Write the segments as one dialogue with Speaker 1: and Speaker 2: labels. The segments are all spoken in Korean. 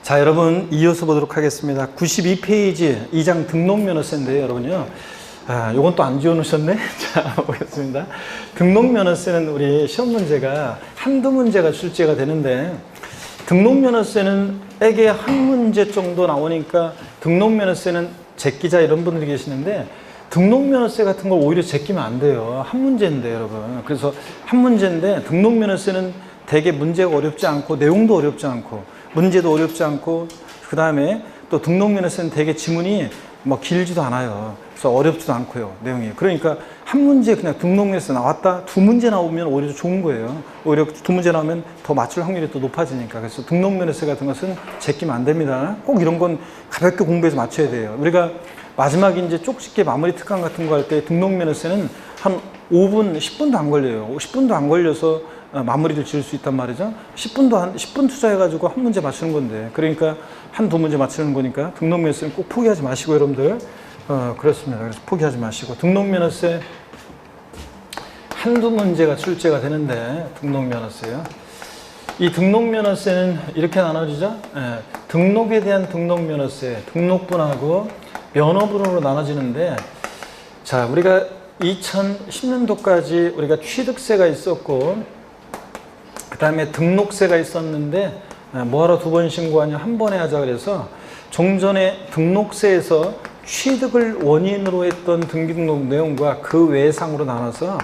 Speaker 1: 자, 여러분 이어서 보도록 하겠습니다. 92페이지 2장 등록면허세인데요, 여러분요. 요건 또 안 지워놓으셨네? 자, 보겠습니다. 등록면허세는 우리 시험 문제가 한두 문제가 출제가 되는데, 등록면허세는 에게 한 문제 정도 나오니까 등록면허세는 제끼자 이런 분들이 계시는데, 등록면허세 같은 걸 오히려 제끼면 안 돼요. 한 문제인데, 여러분. 그래서 한 문제인데, 등록면허세는 되게 문제가 어렵지 않고, 내용도 어렵지 않고, 문제도 어렵지 않고, 그 다음에 또 등록면허세는 되게 지문이 뭐 길지도 않아요. 그래서 어렵지도 않고요, 내용이. 그러니까 한 문제 그냥 등록면허세 나왔다, 두 문제 나오면 오히려 좋은 거예요. 오히려 두 문제 나오면 더 맞출 확률이 또 높아지니까. 그래서 등록면허세 같은 것은 제끼면 안 됩니다. 꼭 이런 건 가볍게 공부해서 맞춰야 돼요. 우리가 마지막에 이제 쪽집게 마무리 특강 같은 거 할 때 등록면허세는 한 5분, 10분도 안 걸려요. 10분도 안 걸려서 마무리를 지을 수 있단 말이죠. 10분 투자해가지고 한 문제 맞추는 건데, 그러니까 한두 문제 맞추는 거니까 등록면허세는 꼭 포기하지 마시고, 여러분들. 그렇습니다. 그래서 포기하지 마시고, 등록면허세 한두 문제가 출제가 되는데, 등록면허세요. 이 등록면허세는 이렇게 나눠지죠. 등록에 대한 등록면허세, 등록분하고 면허분으로 나눠지는데, 자, 우리가 2010년도까지 우리가 취득세가 있었고, 그 다음에 등록세가 있었는데, 뭐하러 두 번 신고하냐, 한 번에 하자 그래서 종전에 등록세에서 취득을 원인으로 했던 등기등록 내용과 그 외상으로 나눠서,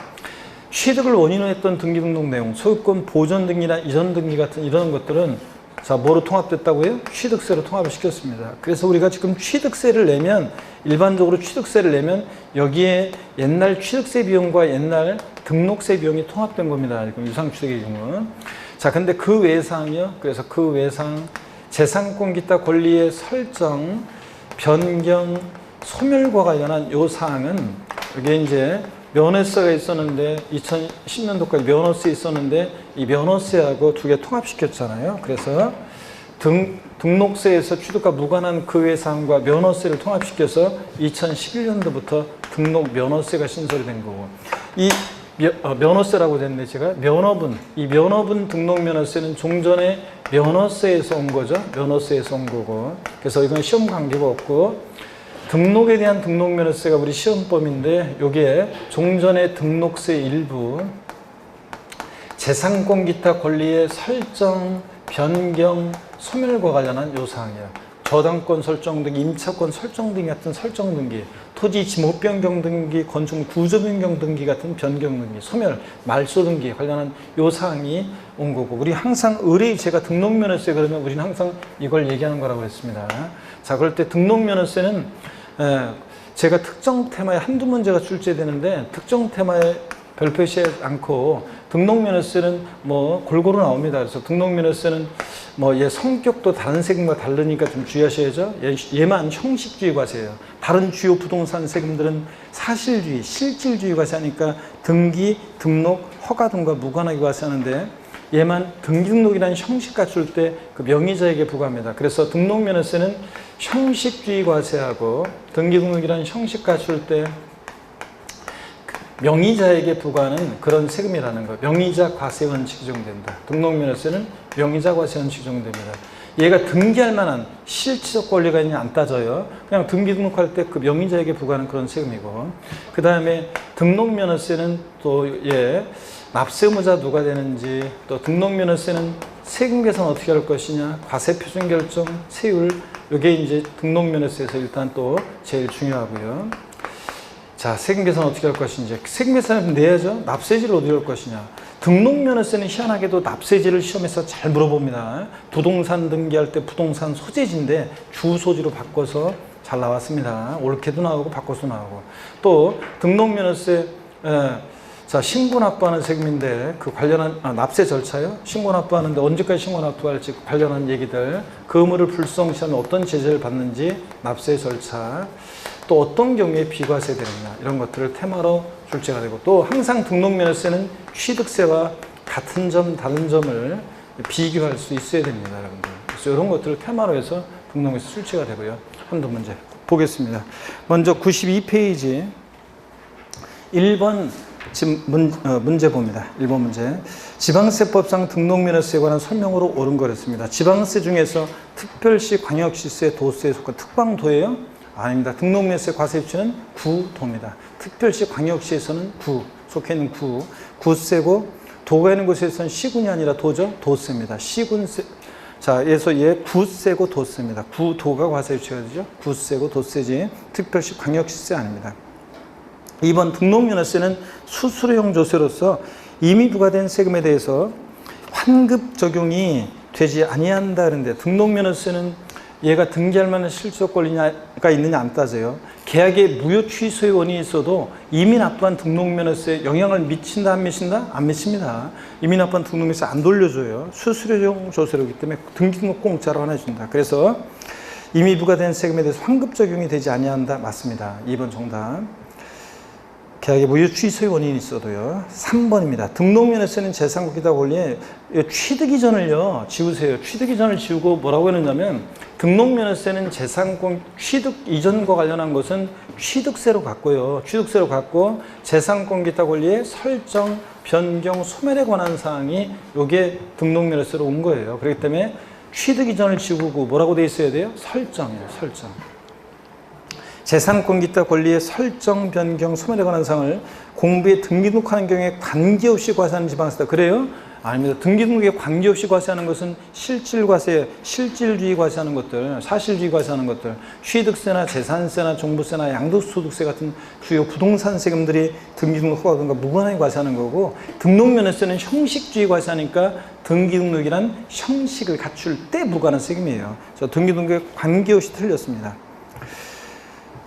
Speaker 1: 취득을 원인으로 했던 등기등록 내용, 소유권 보존 등기나 이전 등기 같은 이런 것들은 자, 뭐로 통합됐다고요? 취득세로 통합을 시켰습니다. 그래서 우리가 지금 취득세를 내면, 일반적으로 취득세를 내면 여기에 옛날 취득세 비용과 옛날 등록세 비용이 통합된 겁니다. 유상취득의 경우는. 자, 근데 그 외상이요. 그래서 그 외상, 재산권 기타 권리의 설정, 변경, 소멸과 관련한 요 사항은, 이게 이제 면허세가 있었는데, 2010년도까지 면허세 있었는데, 이 면허세하고 두 개 통합시켰잖아요. 그래서 등록세에서 취득과 무관한 그 외상과 면허세를 통합시켜서 2011년도부터 등록 면허세가 신설이 된 거고, 이 면허세라고 됐네, 제가. 면허분, 이 면허분 등록 면허세는 종전에 면허세에서 온 거죠. 면허세에서 온 거고. 그래서 이건 시험 관계가 없고, 등록에 대한 등록 면허세가 우리 시험범인데, 요게 종전의 등록세 일부, 재산권 기타 권리의 설정, 변경, 소멸과 관련한 요 사항이에요. 저당권 설정 등기, 임차권 설정 등기 같은 설정 등기, 토지 지목 변경 등기, 건축 구조 변경 등기 같은 변경 등기, 소멸, 말소 등기 관련한 요 사항이 온 거고, 우리 항상 의뢰제가 등록면허세 그러면 우리는 항상 이걸 얘기하는 거라고 했습니다. 자, 그럴 때 등록면허세는 제가 특정 테마에 한두 문제가 출제되는데, 특정 테마에 별 표시하지 않고 등록면허세는 뭐 골고루 나옵니다. 그래서 등록면허세는 뭐 얘 성격도 다른 세금과 다르니까 좀 주의하셔야죠. 얘만 형식주의 과세예요. 다른 주요 부동산 세금들은 사실주의, 실질주의 과세하니까 등기, 등록, 허가 등과 무관하게 과세하는데, 얘만 등기등록이라는 형식 갖출 때 그 명의자에게 부과합니다. 그래서 등록면허세는 형식주의 과세하고 등기등록이라는 형식 갖출 때 명의자에게 부과하는 그런 세금이라는 거. 명의자 과세 원칙이 적용된다. 등록면허세는 명의자 과세 원칙이 적용됩니다. 얘가 등기할 만한 실질적 권리가 있냐 안 따져요. 그냥 등기 등록할 때 그 명의자에게 부과하는 그런 세금이고, 그 다음에 등록면허세는 또 납세 의무자 누가 되는지, 또 등록면허세는 세금 계산 어떻게 할 것이냐, 과세 표준 결정, 세율, 이게 이제 등록면허세에서 일단 또 제일 중요하고요. 자, 세금 계산 어떻게 할 것인지. 세금 계산을 내야죠. 납세지를 어디로 할 것이냐. 등록면허세는 희한하게도 납세지를 시험에서 잘 물어봅니다. 부동산 등기할 때 부동산 소재지인데 주소지로 바꿔서 잘 나왔습니다. 옳게도 나오고 바꿔서 나오고. 또 등록면허세, 자, 신고 납부하는 세금인데 그 관련한 납세 절차요. 신고 납부하는데 언제까지 신고 납부할지 관련한 얘기들, 그 의무를 불성시하면 어떤 제재를 받는지, 납세 절차, 또 어떤 경우에 비과세 되느냐, 이런 것들을 테마로 출제가 되고, 또 항상 등록면허세는 취득세와 같은 점, 다른 점을 비교할 수 있어야 됩니다, 여러분들. 그래서 이런 것들을 테마로 해서 등록면허세 출제가 되고요. 한두 문제 보겠습니다. 먼저 92페이지 1번 지금 문제 봅니다. 1번 문제. 지방세법상 등록면허세에 관한 설명으로 옳은 거랬습니다. 지방세 중에서 특별시, 광역시세, 도세에 속한 특방도예요? 아닙니다. 등록면허세 과세유치는 구도입니다. 특별시, 광역시에서는 구, 속해 있는 구, 구세고, 도가 있는 곳에서는 시군이 아니라 도죠? 도세입니다. 시군세. 자, 그래서 얘 구세고 도세입니다. 구도가 과세유치가 되죠? 구세고 도세지. 특별시, 광역시세 아닙니다. 2번 등록면허세는 수수료용 조세로서 이미 부과된 세금에 대해서 환급 적용이 되지 아니한다 그러는데 등록면허세는 얘가 등기할 만한 실적 권리가 있느냐 안 따져요. 계약에 무효 취소의 원인이 있어도 이미 납부한 등록면허세에 영향을 미친다 안 미친다? 안 미칩니다. 이미 납부한 등록면허세 안 돌려줘요. 수수료용 조세로기 때문에 등기등록 공짜로 하나 준다. 그래서 이미 부과된 세금에 대해서 환급 적용이 되지 아니한다. 맞습니다. 2번 정답. 계약에 무효 취소의 원인이 있어도요. 3번입니다. 등록면허세는 재산권기타 권리에 취득 이전을요 지우세요. 취득 이전을 지우고 뭐라고 했느냐면 등록면허세는 재산권 취득 이전과 관련한 것은 취득세로 갖고요. 취득세로 갖고 재산권기타 권리의 설정, 변경, 소멸에 관한 사항이 요게 등록면허세로 온 거예요. 그렇기 때문에 취득 이전을 지우고 뭐라고 돼 있어야 돼요? 설정이에요. 설정. 재산권 기타 권리의 설정, 변경, 소멸에 관한 사항을 공부에 등기등록하는 경우에 관계없이 과세하는 지방세다. 그래요? 아닙니다. 등기등록에 관계없이 과세하는 것은 실질과세, 실질주의 과세하는 것들, 사실주의 과세하는 것들, 취득세나 재산세나 종부세나 양도소득세 같은 주요 부동산 세금들이 등기등록 허가금과 무관하게 과세하는 거고, 등록면허세는 형식주의 과세하니까 등기등록이란 형식을 갖출 때 부과하는 세금이에요. 그래서 등기등록에 관계없이 틀렸습니다.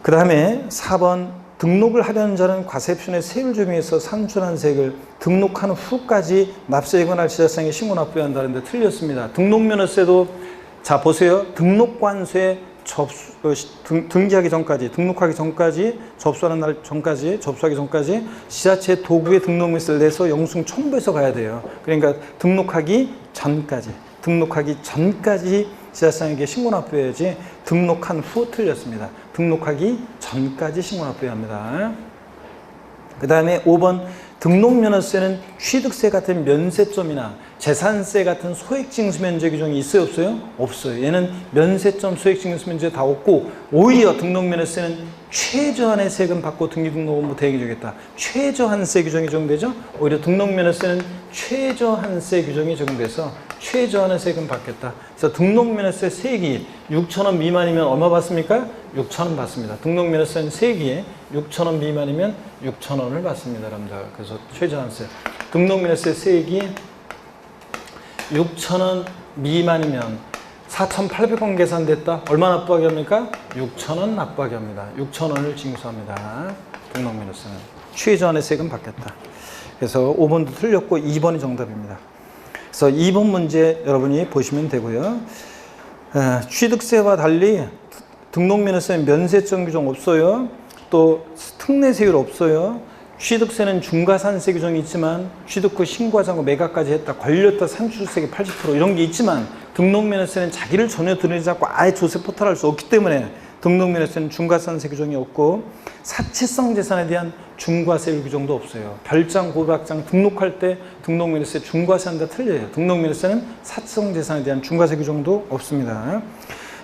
Speaker 1: 그 다음에 4번 등록을 하려는 자는 과세표준의 세율 적용해서 산출한 세액을 등록한 후까지 납세에 관할 지자체에 신고 납부해야 한다는데 틀렸습니다. 등록면허세도 자 보세요. 등록관세 등기하기 전까지, 등록하기 전까지, 접수하는 날 전까지, 접수하기 전까지 지자체 도구에 등록면허세를 내서 영수증 첨부해서 가야 돼요. 그러니까 등록하기 전까지 지자체장에게 신고 납부해야지 등록한 후 틀렸습니다. 등록하기 전까지 신고 납부해야 합니다. 그 다음에 5번 등록면허세는 취득세 같은 면세점이나 재산세 같은 소액징수면제 규정이 있어요? 없어요? 없어요. 얘는 면세점, 소액징수면제 다 없고 오히려 등록면허세는 최저한의 세금 받고 등기등록업무 대행해주겠다. 최저한세 규정이 적용되죠? 오히려 등록면허세는 최저한세 규정이 적용돼서 최저한의 세금 받겠다. 그래서 등록면허세 세액이 6,000원 미만이면 얼마 받습니까? 6,000원 받습니다. 등록면허세는 세액이 6,000원 미만이면 6,000원을 받습니다. 여러분들. 그래서 최저한세. 등록면허세 세액이 6,000원 미만이면 4,800원 계산됐다. 얼마 납부하게 합니까? 6,000원 납부하게 합니다. 6,000원을 징수합니다. 등록면허세는. 최저한의 세금 받겠다. 그래서 5번도 틀렸고 2번이 정답입니다. 그래서 2번 문제 여러분이 보시면 되고요. 취득세와 달리 등록면허세는 면세점 규정 없어요. 또 특례세율 없어요. 취득세는 중과산세 규정이 있지만 취득 후 신고하지 않고 매각까지 했다. 걸렸다 산출세액 80% 이런 게 있지만 등록면허세는 자기를 전혀 드러내지 않고 아예 조세 포탈할 수 없기 때문에 등록면허세는 중과산세 규정이 없고 사치성 재산에 대한 중과세율 규정도 없어요. 별장, 고박장 등록할 때 등록면허세 중과세한다 틀려요. 등록면허세는 사치성 재산에 대한 중과세 규정도 없습니다.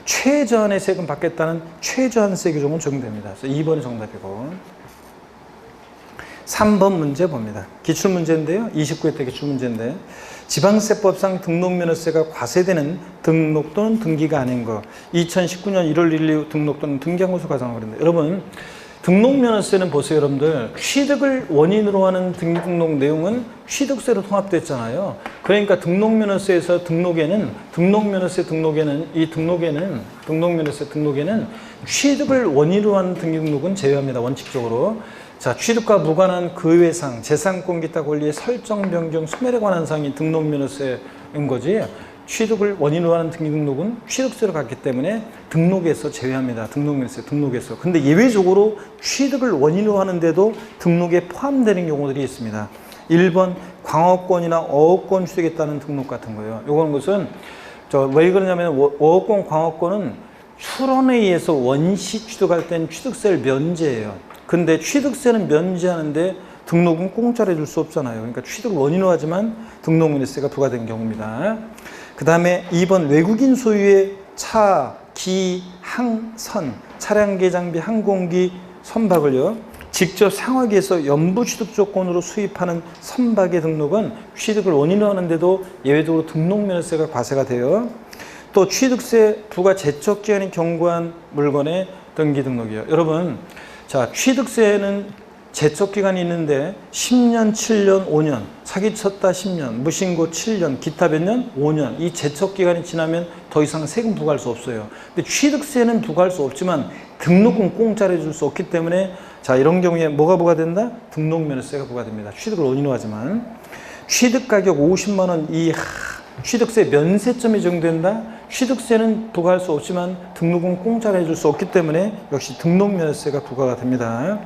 Speaker 1: 최저한의 세금 받겠다는 최저한세 규정은 적용됩니다. 그래서 2번이 정답이고 3번 문제 봅니다. 기출문제인데요. 29회 때 기출문제인데 지방세법상 등록면허세가 과세되는 등록 또는 등기가 아닌 거 2019년 1월 1일 이후 등록 또는 등기한 것으로 가정하고 그랬는데 여러분 등록면허세는 보세요. 여러분들 취득을 원인으로 하는 등록 내용은 취득세로 통합됐잖아요. 그러니까 등록면허세에서 등록면허세 등록에는 취득을 원인으로 하는 등록은 제외합니다. 원칙적으로. 자, 취득과 무관한 그 외상, 재산권 기타 권리의 설정, 변경, 소멸에 관한 사항이 등록면허세인 거지. 취득을 원인으로 하는 등록은 취득세로 갔기 때문에 등록에서 제외합니다. 등록면허세 등록에서. 근데 예외적으로 취득을 원인으로 하는데도 등록에 포함되는 경우들이 있습니다. 1번 광업권이나 어업권 취득했다는 등록 같은 거예요. 요거는 것은 왜 그러냐면 어업권, 광업권은 출원에 의해서 원시 취득할 땐 취득세를 면제해요. 근데 취득세는 면제하는데 등록은 공짜로 해줄 수 없잖아요. 그러니까 취득을 원인으로 하지만 등록면허세가 부과된 경우입니다. 그 다음에 2번 외국인 소유의 차, 기, 항, 선, 차량계 장비, 항공기, 선박을요 직접 상하기에서 연부 취득 조건으로 수입하는 선박의 등록은 취득을 원인으로 하는데도 예외적으로 등록면허세가 과세가 돼요. 또 취득세 부과 제척 기한이 경과한 물건의 등기 등록이요. 여러분, 자, 취득세는 제척 기간이 있는데 10년, 7년, 5년, 사기쳤다 10년, 무신고 7년, 기타 몇 년? 5년. 이 제척 기간이 지나면 더 이상 세금 부과할 수 없어요. 근데 취득세는 부과할 수 없지만 등록은 공짜로 해줄 수 없기 때문에 자, 이런 경우에 뭐가 부과된다? 등록면허세가 부과됩니다. 취득을 원인으로 하지만 취득 가격 50만 원 이 취득세 면세점이 적용된다? 취득세는 부과할 수 없지만 등록은 공짜로 해줄 수 없기 때문에 역시 등록면허세가 부과가 됩니다.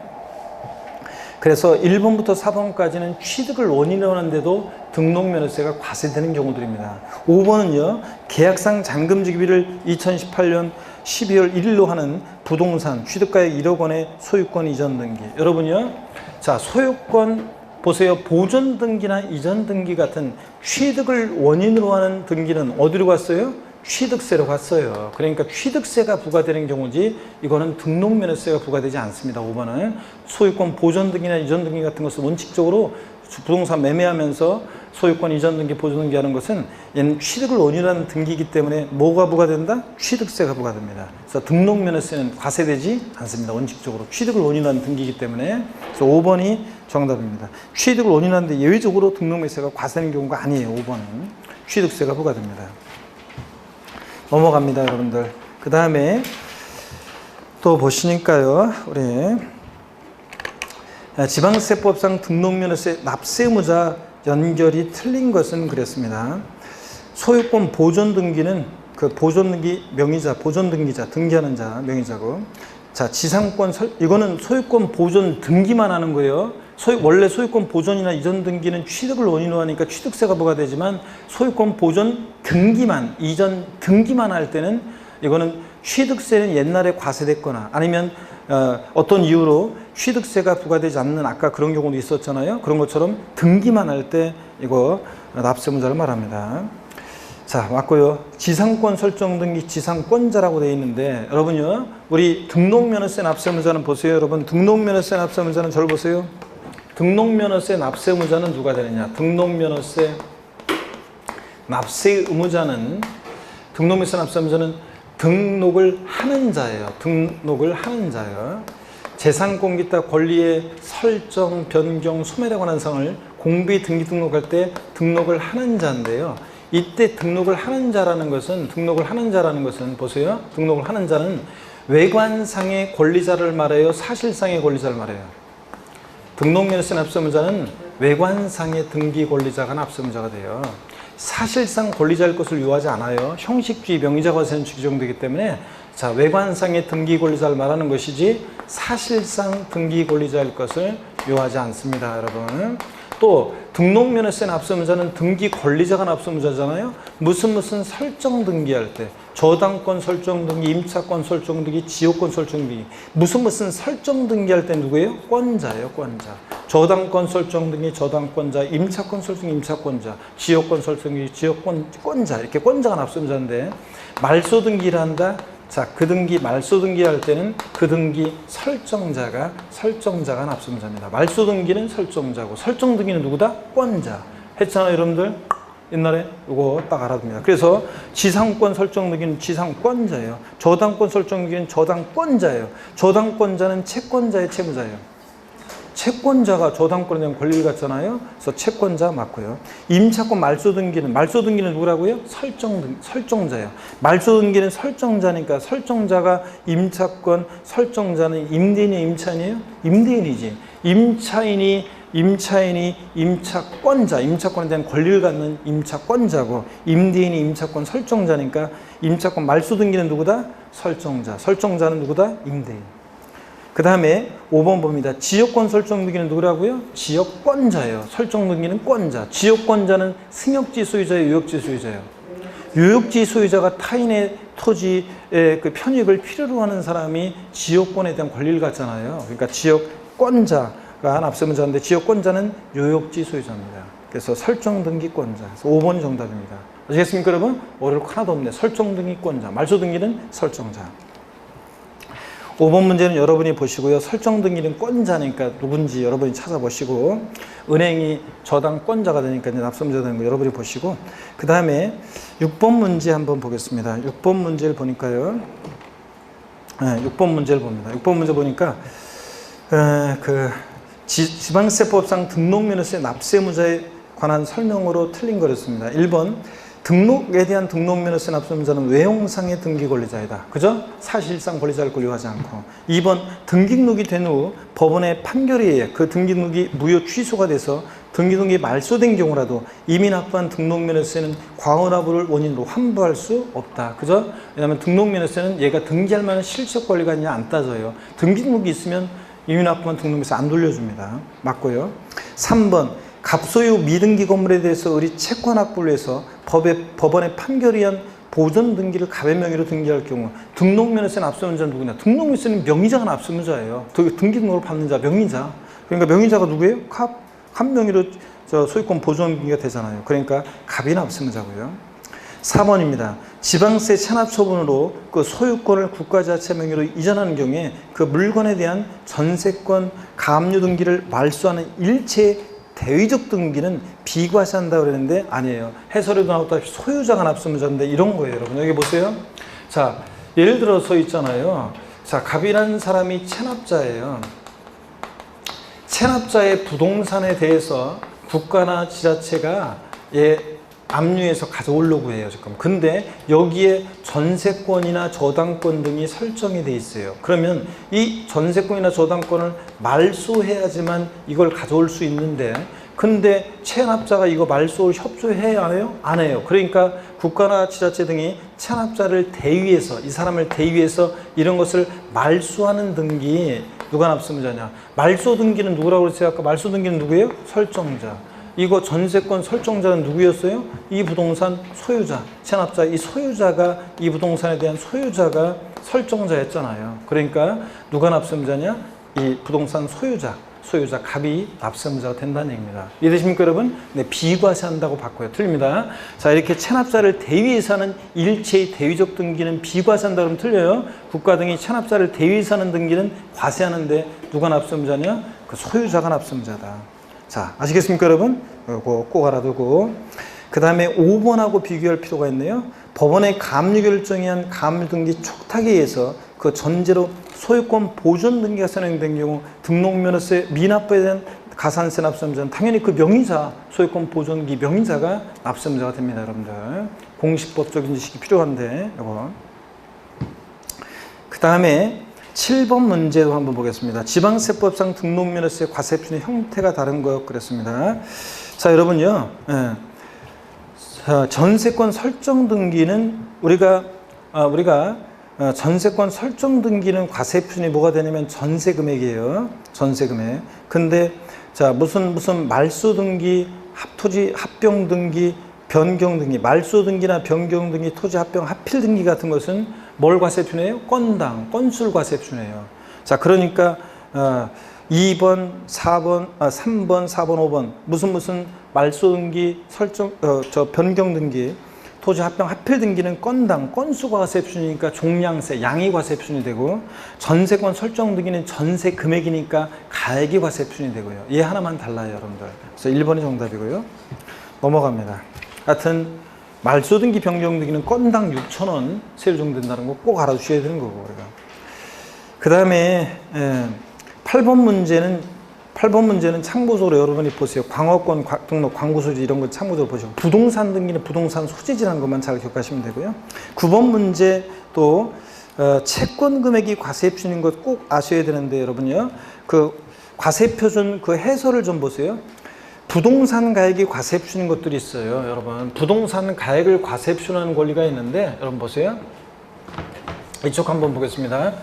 Speaker 1: 그래서 1번부터 4번까지는 취득을 원인으로 하는데도 등록면허세가 과세되는 경우들입니다. 5번은요, 계약상 잔금지급일을 2018년 12월 1일로 하는 부동산 취득가액 1억 원의 소유권 이전 등기. 여러분요, 자, 소유권 보세요. 보존 등기나 이전 등기 같은 취득을 원인으로 하는 등기는 어디로 갔어요? 취득세로 갔어요. 그러니까 취득세가 부과되는 경우지 이거는 등록면허세가 부과되지 않습니다. 5번은 소유권 보존 등기나 이전 등기 같은 것은 원칙적으로 부동산 매매하면서 소유권 이전 등기, 보존 등기 하는 것은 얘는 취득을 원인으로 하는 등기이기 때문에 뭐가 부과된다? 취득세가 부과됩니다. 그래서 등록면허세는 과세되지 않습니다. 원칙적으로 취득을 원인으로 하는 등기이기 때문에. 그래서 5번이 정답입니다. 취득을 원인으로 하는데 예외적으로 등록면허세가 과세되는 경우가 아니에요. 5번은 취득세가 부과됩니다. 넘어갑니다, 여러분들. 그 다음에 또 보시니까요, 우리 지방세법상 등록면허세 납세 의무자 연결이 틀린 것은 그랬습니다. 소유권 보존 등기는 그 보존 등기 명의자, 보존 등기자, 등기하는 자 명의자고, 자, 지상권 이거는 소유권 보존 등기만 하는 거예요. 원래 소유권 보존이나 이전 등기는 취득을 원인으로 하니까 취득세가 부과되지만 소유권 보존 등기만, 이전 등기만 할 때는 이거는 취득세는 옛날에 과세됐거나 아니면 어떤 이유로 취득세가 부과되지 않는 아까 그런 경우도 있었잖아요. 그런 것처럼 등기만 할 때 이거 납세의무자를 말합니다. 자, 맞고요. 지상권 설정 등기 지상권자라고 되어 있는데 여러분요, 우리 등록면허세 납세의무자는 보세요. 여러분, 등록면허세 납세의무자는 저를 보세요. 등록면허세 납세의무자는 누가 되느냐? 등록면허세 납세의무자는 등록을 하는 자예요. 등록을 하는 자예요. 재산권 기타 권리의 설정, 변경, 소멸에 관한 사항을 공비 등기 등록할 때 등록을 하는 자인데요. 이때 등록을 하는 자라는 것은 보세요. 등록을 하는 자는 외관상의 권리자를 말해요. 사실상의 권리자를 말해요. 등록면허세 납세의무자는 외관상의 등기 권리자가 납세의무자가 돼요. 사실상 권리자일 것을 요하지 않아요. 형식주의 명의자 과세는 규정되기 때문에 자, 외관상의 등기 권리자를 말하는 것이지 사실상 등기 권리자일 것을 요하지 않습니다, 여러분. 또 등록면허세 납세의무자는 등기 권리자가 납세의무자잖아요. 무슨 설정 등기할 때 저당권 설정 등기, 임차권 설정 등기, 지역권 설정 등기, 무슨 설정 등기할 때 누구예요? 권자예요, 권자. 저당권 설정 등기, 저당권자, 임차권 설정 임차권자, 지역권 설정 등기, 지역권자, 이렇게 권자가 납세의무자인데 말소 등기를 한다. 자, 그 등기 말소 등기할 때는 그 등기 설정자가 납세의무자입니다. 말소 등기는 설정자고 설정 등기는 누구다? 권자. 했잖아요, 여러분들. 옛날에 이거 딱 알아둡니다. 그래서 지상권 설정 등기는 지상권자예요. 저당권 설정 등기는 저당권자예요. 저당권자는 채권자의 채무자예요. 채권자가 저당권에 대한 권리를 갖잖아요. 그래서 채권자 맞고요. 임차권 말소 등기는 누구라고요? 설정자예요. 말소 등기는 설정자니까 설정자가 임차권, 설정자는 임대인이에요, 임차인이에요? 임대인이지. 임차인이 임차권자, 임차권에 대한 권리를 갖는 임차권자고, 임대인이 임차권 설정자니까 임차권 말소 등기는 누구다? 설정자는 누구다? 임대인. 그 다음에 5번 봅니다. 지역권 설정 등기는 누구라고요? 지역권자예요. 설정 등기는 권자. 지역권자는 승역지 소유자예요, 유역지 소유자예요? 유역지 소유자가 타인의 토지의 그 편입을 필요로 하는 사람이 지역권에 대한 권리를 갖잖아요. 그러니까 지역권자 납세문자인데 지역권자는 요역지 소유자입니다. 그래서 설정등기권자. 그래서 5번이 정답입니다. 아시겠습니까, 여러분? 어려울 거 하나도 없네. 설정등기권자. 말소등기는 설정자. 5번 문제는 여러분이 보시고요. 설정등기는 권자니까 누군지 여러분이 찾아보시고, 은행이 저당권자가 되니까 이제 납세문자 되는 거 여러분이 보시고, 그 다음에 6번 문제 한번 보겠습니다. 6번 문제를 보니까요. 6번 문제를 봅니다. 6번 문제 보니까 지방세법상 등록면허세 납세무자에 관한 설명으로 틀린 거였습니다. 1번 등록에 대한 등록면허세 납세무자는 외형상의 등기 권리자이다. 그죠? 사실상 권리자를 권리하지 않고. 2번 등기등록이 된 후 법원의 판결에 의해 그 등기등록이 무효 취소가 돼서 등기등록이 말소된 경우라도 이미 납부한 등록면허세는 과언납부를 원인으로 환부할 수 없다. 그죠? 왜냐하면 등록면허세는 얘가 등기할 만한 실적 권리가 있냐 안 따져요. 등기등록이 있으면 이미 납부한 등록면허세 안 돌려줍니다. 맞고요. 3번 갑소유 미등기 건물에 대해서 의리 채권 확보를 해서 법원의 판결에 의한 보존 등기를 갑의 명의로 등기할 경우 등록면허세 납세문자는 누구냐? 등록면허세는 명의자가 납세문자예요. 등기 등록을 받는 자 명의자. 그러니까 명의자가 누구예요? 갑 명의로 소유권 보존 등기가 되잖아요. 그러니까 갑이 납세문자고요. 4번입니다. 지방세 체납 처분으로 그 소유권을 국가자체 명의로 이전하는 경우에 그 물건에 대한 전세권 가압류 등기를 말소하는 일체 대위적 등기는 비과세한다고 그랬는데 아니에요. 해설에도 나왔다시피 소유자가 납세문자인데 이런 거예요, 여러분. 여기 보세요. 자, 예를 들어서 있잖아요. 자, 갑이라는 사람이 체납자예요. 체납자의 부동산에 대해서 국가나 지자체가 압류해서 가져오려고 해요, 지금. 근데 여기에 전세권이나 저당권 등이 설정이 돼 있어요. 그러면 이 전세권이나 저당권을 말소해야지만 이걸 가져올 수 있는데, 근데 체납자가 이거 말소를 협조해야 해요? 안 해요. 그러니까 국가나 지자체 등이 체납자를 대위해서, 이 사람을 대위해서 이런 것을 말소하는 등기, 누가 납세문자냐? 말소 등기는 누구라고 그랬어요? 아까 말소 등기는 누구예요? 설정자. 이거 전세권 설정자는 누구였어요? 이 부동산 소유자, 체납자. 이 소유자가, 이 부동산에 대한 소유자가 설정자였잖아요. 그러니까 누가 납세문자냐? 이 부동산 소유자 갑이 납세문자가 된다는 얘기입니다. 이해되십니까, 여러분? 네, 비과세한다고 바꿔요. 틀립니다. 자, 이렇게 체납자를 대위해서 하는 일체의 대위적 등기는 비과세한다 그러면 틀려요. 국가 등이 체납자를 대위해서 하는 등기는 과세하는데 누가 납세문자냐? 그 소유자가 납세문자다. 자, 아시겠습니까, 여러분? 이거 꼭 알아두고. 그 다음에 5번하고 비교할 필요가 있네요. 법원의 가압류 결정에 의한 가압류 등기 촉탁에 의해서 그 전제로 소유권 보존 등기가 선행된 경우 등록면허세 미납부에 대한 가산세 납세문자는 당연히 그 명의자, 소유권 보존기 명의자가 납세문자가 됩니다, 여러분들. 공식법적인 지식이 필요한데, 이거. 그 다음에 7번 문제도 한번 보겠습니다. 지방세법상 등록면허세 과세표준의 형태가 다른 것 그랬습니다. 자, 여러분요. 자, 전세권 설정 등기는 우리가 전세권 설정 등기는 과세표준이 뭐가 되냐면 전세 금액이에요. 전세 금액. 근데 자, 무슨 말소 등기, 토지 합병 등기, 변경 등기, 말소 등기나 변경 등기, 토지 합병 합필 등기 같은 것은 뭘 과세표준이에요? 건당, 건술 과세표준이에요. 자, 그러니까 2번, 4번, 3번, 4번, 5번 무슨 말소 등기, 설정, 변경 등기, 토지 합병 합필 등기는 건당, 건수 과세표준이니까 종량세, 양이 과세표준이 되고, 전세권 설정 등기는 전세 금액이니까 가액이 과세표준이 되고요. 얘 하나만 달라요, 여러분들. 그래서 1번이 정답이고요. 넘어갑니다. 하여튼 말소 등기 변경 등기는 건당 6,000원 세율 정된다는 거 꼭 알아두셔야 되는 거고, 우리가. 그 다음에 8번 문제는 참고적으로 여러분이 보세요. 광어권 등록, 광고소지 이런 거 참고적으로 보시고, 부동산 등기는 부동산 소재지라는 것만 잘 기억하시면 되고요. 9번 문제도 채권 금액이 과세표준인 것 꼭 아셔야 되는데, 여러분요. 그 과세표준 그 해설을 좀 보세요. 부동산 가액이 과세표준인 것들이 있어요, 여러분. 부동산 가액을 과세표준하는 권리가 있는데, 여러분 보세요. 이쪽 한번 보겠습니다.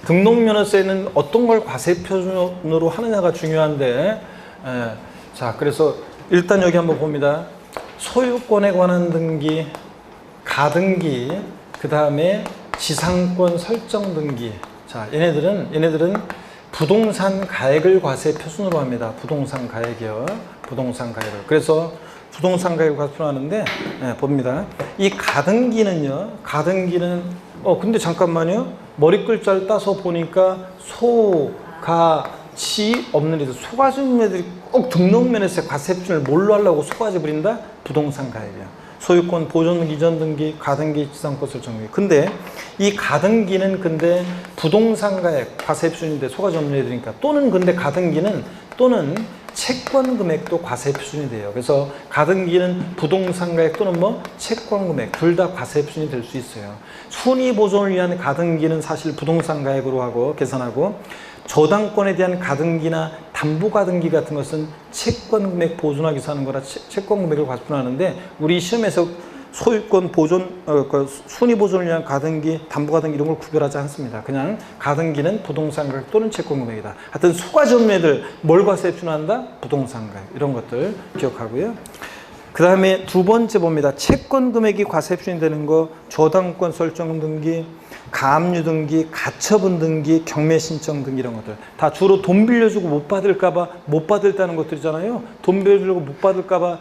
Speaker 1: 등록면허세는 어떤 걸 과세표준으로 하느냐가 중요한데, 자, 그래서 일단 여기 한번 봅니다. 소유권에 관한 등기, 가등기, 그 다음에 지상권 설정 등기. 자, 얘네들은 부동산 가액을 과세 표준으로 합니다. 부동산 가액이요. 부동산 가액을. 그래서 부동산 가액을 과세 표준으로 하는데 봅니다. 이 가등기는요. 가등기는 근데 잠깐만요. 머리 글자를 따서 보니까 소가치 없는 애들, 소가지 없는 애들이 꼭 등록면에서 과세 표준을 뭘로 하려고 소가지 부린다? 부동산 가액이야. 소유권, 보존등기, 이전등기, 가등기, 지상권 설정등기. 근데 이 가등기는 근데 부동산 가액 과세 표준인데 소가지 없는 애들이니까 근데 가등기는 채권 금액도 과세 표준이 돼요. 그래서 가등기는 부동산 가액 또는 채권 금액 둘 다 과세 표준이 될 수 있어요. 순위 보존을 위한 가등기는 사실 부동산 가액으로 하고 계산하고 저당권에 대한 가등기나 담보가등기 같은 것은 채권 금액 보존하기 위해서 하는 거라 채권 금액을 과세 표준하는데 우리 시험에서 소유권 보존, 순위 보존을 위한 가등기, 담보가등기 이런 걸 구별하지 않습니다. 그냥 가등기는 부동산 가액 또는 채권 금액이다. 하여튼 소가지 없는 애들 뭘 과세 표준한다? 부동산 가액 이런 것들 기억하고요. 그 다음에 두 번째 봅니다. 채권 금액이 과세 표준이 되는 거 저당권 설정 등기, 가압류 등기, 가처분 등기, 경매 신청 등기 이런 것들 다 주로 돈 빌려주고 못 받을까봐 못 받을다는 것들이잖아요. 돈 빌려주고 못 받을까봐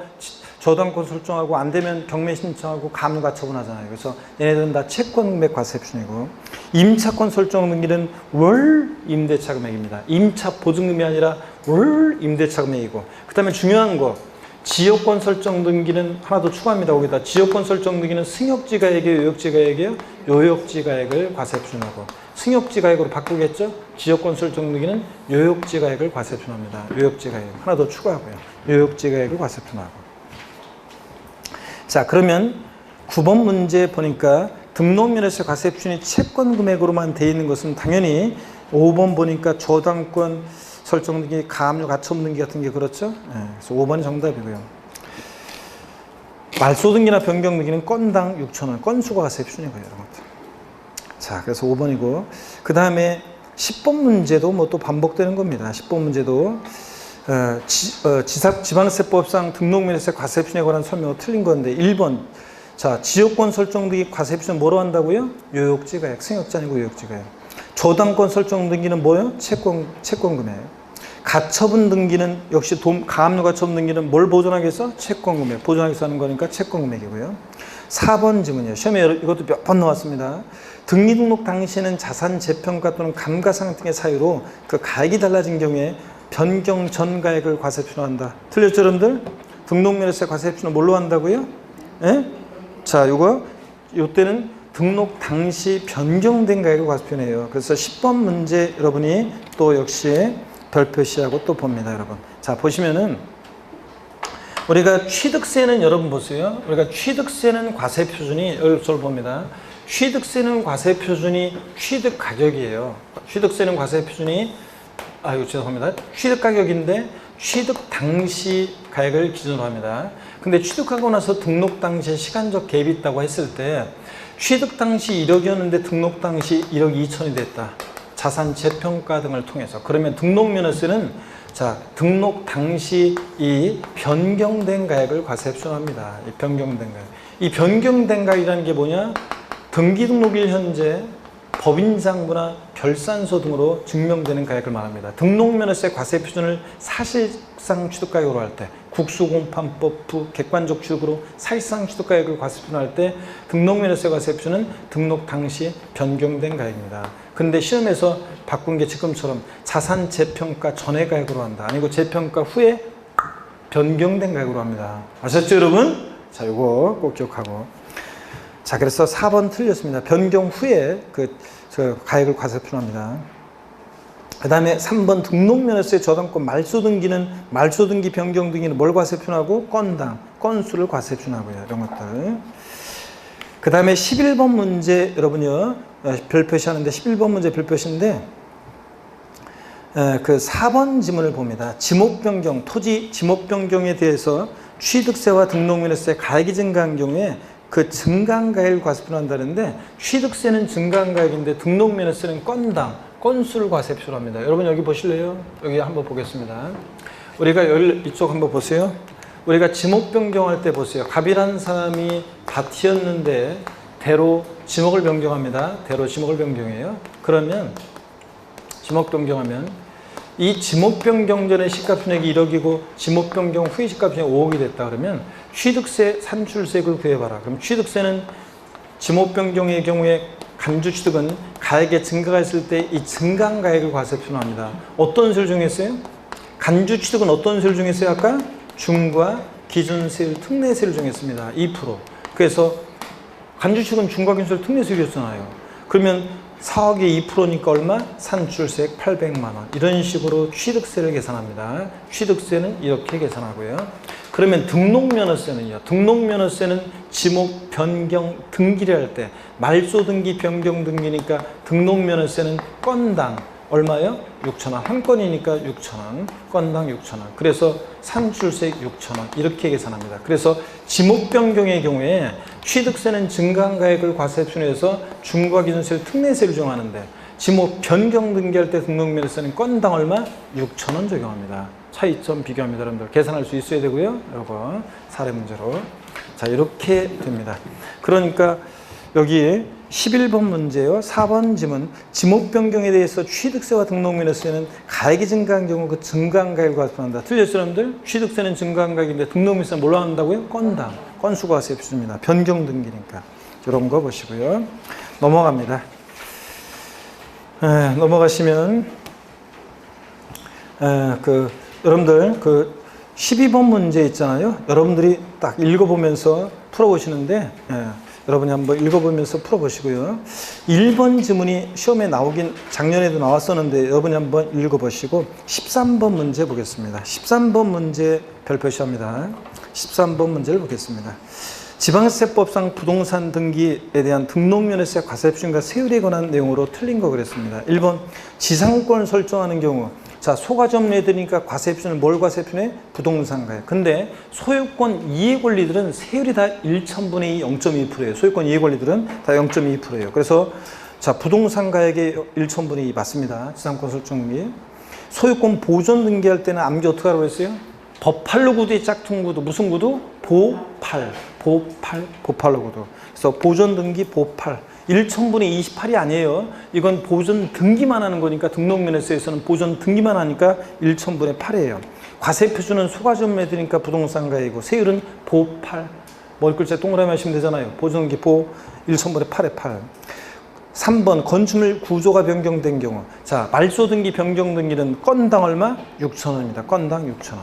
Speaker 1: 저당권 설정하고 안 되면 경매 신청하고 가압류 가처분 하잖아요. 그래서 얘네들은 다 채권 금액 과세 표준이고 임차권 설정 등기는 월 임대차 금액입니다. 임차 보증금이 아니라 월 임대차 금액이고 그 다음에 중요한 거 지역권 설정 등기는 하나 더 추가합니다. 거기다 지역권 설정 등기는 승역지 가액이에요, 요역지 가액이에요? 요역지 가액을 과세 표준하고 승역지 가액으로 바꾸겠죠? 지역권 설정 등기는 요역지 가액을 과세 표준합니다. 요역지 가액 하나 더 추가하고요. 요역지 가액을 과세 표준하고. 자, 그러면 9번 문제 보니까 등록면에서 과세 표준이 채권 금액으로만 돼 있는 것은 당연히 5번 보니까 저당권 설정 등기, 가압류 가처분 등기 같은 게 그렇죠? 그래서 5번이 정답이고요. 말소 등기나 변경 등기는 건당 6,000원, 건수가 과세 표준이고요. 이런 것들. 자, 그래서 5번이고 그 다음에 10번 문제도 또 반복되는 겁니다. 10번 문제도 지방세법상 등록면에서 과세 표준에 관한 설명이 틀린 건데 1번 자 지역권 설정 등기 과세 표준 뭐로 한다고요? 요역지 가액, 승역지 아니고 요역지 가액. 저당권 설정 등기는 뭐예요? 채권 금액. 가처분 등기는 역시 가압류 가처분 등기는 뭘 보존하기 위해서? 채권 금액. 보존하기 위해서 하는 거니까 채권 금액이고요. 4번 질문이에요. 시험에 이것도 몇 번 나왔습니다. 등기 등록 당시에는 자산 재평가 또는 감가상각 등의 사유로 그 가액이 달라진 경우에 변경 전 가액을 과세 표준한다. 틀렸죠, 여러분들? 등록면에서 과세 표준은 뭘로 한다고요? 예? 자, 요때는 등록 당시 변경된 가액을 과세 표준해요. 그래서 10번 문제 여러분이 또 역시 별 표시하고 또 봅니다, 여러분. 자, 보시면은 우리가 취득세는 여러분 보세요. 우리가 취득세는 과세 표준이 여기서 봅니다. 취득세는 과세 표준이 취득 가격이에요. 취득세는 과세 표준이 죄송합니다. 취득 가격인데 취득 당시 가액을 기준으로 합니다. 근데 취득하고 나서 등록 당시에 시간적 갭이 있다고 했을 때 취득 당시 1억이었는데 등록 당시 1억 2천이 됐다. 자산 재평가 등을 통해서. 그러면 등록면허세는 등록 당시 이 변경된 가액을 과세 표준합니다. 이 변경된 가액. 이 변경된 가액이라는 게 뭐냐? 등기 등록일 현재 법인장부나 결산서 등으로 증명되는 가액을 말합니다. 등록면허세 과세 표준을 사실상 취득가액으로 할 때, 국수공판법 부 객관적 취득으로 사실상 취득가액을 과세 표준할 때 등록면허세 과세 표준은 등록 당시 변경된 가액입니다. 근데 시험에서 바꾼 게 지금처럼 자산 재평가 전의 가액으로 한다. 아니고 재평가 후에 변경된 가액으로 합니다. 아셨죠, 여러분? 자, 요거 꼭 기억하고. 자, 그래서 4번 틀렸습니다. 변경 후에 가액을 과세 표준합니다. 그 다음에 3번 등록면허세 저당권 말소등기는 말소등기 변경 등기는 뭘 과세 표준하고? 건당, 건수를 과세 표준하고요. 이런 것들. 그 다음에 11번 문제 여러분요. 별 표시하는데 11번 문제 별 표시인데 그 4번 지문을 봅니다. 지목 변경, 토지 지목 변경에 대해서 취득세와 등록면허세 가액이 증가한 경우에 그 증가한 가액을 과세 표준한다는데 취득세는 증가한 가액인데 등록면허세는 건당, 건수를 과세 표준합니다. 여러분 여기 보실래요? 여기 한번 보겠습니다. 우리가 이쪽 한번 보세요. 우리가 지목 변경할 때 보세요. 갑이라는 사람이 밭이었는데 대로 지목을 변경합니다. 대로 지목을 변경해요. 그러면 지목 변경하면 이 지목변경 전에 시가총액이 1억이고 지목변경 후에 시가총액이 5억이 됐다 그러면 취득세 산출세액을 구해봐라. 그럼 취득세는 지목변경의 경우에 간주취득은 가액의 증가가 있을 때 이 증가한 가액을 과세에 표현합니다. 어떤 세율 중에서요? 간주취득은 어떤 세율 중에서요? 아까 중과 기준세율 특례세율 정했습니다. 2%. 그래서 간주취득은 중과 기준세율 특례세율이었잖아요. 그러면 4억에 2%니까 얼마? 산출세액 800만 원. 이런 식으로 취득세를 계산합니다. 취득세는 이렇게 계산하고요. 그러면 등록면허세는요. 등록면허세는 지목 변경 등기를 할 때 말소 등기 변경 등기니까 등록면허세는 건당 얼마요? 6,000원. 한 건이니까 6,000원. 건당 6,000원. 그래서 산출세액 6,000원. 이렇게 계산합니다. 그래서 지목 변경의 경우에 취득세는 증가한 가액을 과세에 표현해서 중과 기준세율 특례세를 정하는데 지목 변경 등기할 때 등록면허세는 건당 얼마? 6,000원 적용합니다. 차이점 비교합니다. 여러분들 계산할 수 있어야 되고요. 이거 사례 문제로. 자, 이렇게 됩니다. 그러니까 여기 11번 문제요. 4번 지문 지목 변경에 대해서 취득세와 등록면허세는 가액이 증가한 경우 그 증가한 가액을 과세한다. 틀렸죠, 여러분들? 취득세는 증가한 가액인데 등록면허세는 뭘로 한다고요? 건당. 건수과세 표준입니다. 변경 등기니까. 이런 거 보시고요. 넘어갑니다. 넘어가시면 여러분들 12번 문제 있잖아요. 여러분들이 딱 읽어보면서 풀어보시는데 여러분이 한번 읽어보면서 풀어보시고요. 1번 지문이 시험에 나오긴 작년에도 나왔었는데 여러분이 한번 읽어보시고 13번 문제 보겠습니다. 13번 문제 별표시합니다. 13번 문제를 보겠습니다. 지방세법상 부동산 등기에 대한 등록면허세 과세 표준과 세율에 관한 내용으로 틀린 거 그랬습니다. 1번 지상권 설정하는 경우 자, 소가점 내드니까 과세 표준을 뭘 과세 표현해? 부동산 가액. 근데 소유권 이해 권리들은 세율이 다 1,000분의 2, 0.2%예요. 소유권 이해 권리들은 다 0.2%예요. 그래서 자, 부동산 가액의 1,000분의 2 맞습니다. 지상권 설정 등기. 소유권 보존 등기할 때는 암기 어떻게 하라고 했어요? 버팔로 구두의 짝퉁 구두. 무슨 구두? 보팔로 구두. 그래서 보존 등기 보팔. 1,000분의 28이 아니에요. 이건 보존 등기만 하는 거니까 등록면허세에서는 보존 등기만 하니까 1,000분의 8이에요. 과세 표준은 소가점 매드니까 부동산 가액이고 세율은 보8. 머리 글자 동그라미 하시면 되잖아요. 보존 등기 보 1,000분의 8에 8. 3번 건축물 구조가 변경된 경우 자 말소 등기 변경 등기는 건당 얼마? 6,000원입니다. 건당 6,000원.